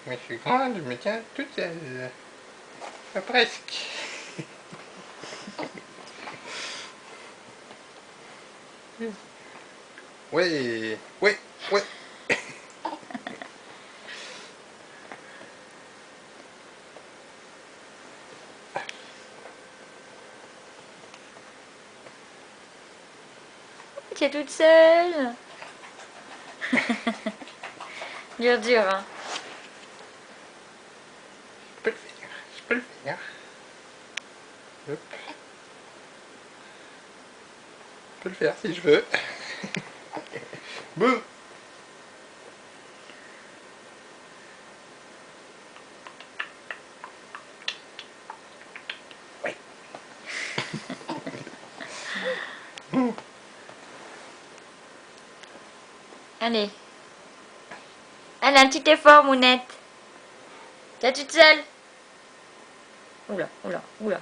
Moi je suis grande, je me tiens toute seule. Presque. Oui, oui, oui. Tu es toute seule. Dur, dur, hein. Je peux le faire, je peux le faire. Hop. Je peux le faire si je veux. Boum. Oui. Allez. Allez, un petit effort, Mounette. Tu es toute seule. Oula, oula, oula.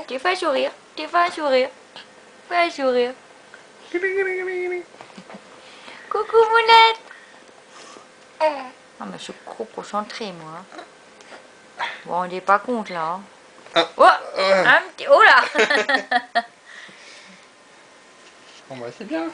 Tu fais un sourire. Tu fais un sourire. Fais un sourire. Coucou, Mounette. Ah, mais je suis trop concentrée, moi. Bon, on n'est pas compte, là. Hein. Ah. Oh, un petit... Oh là. Bon bah c'est bien.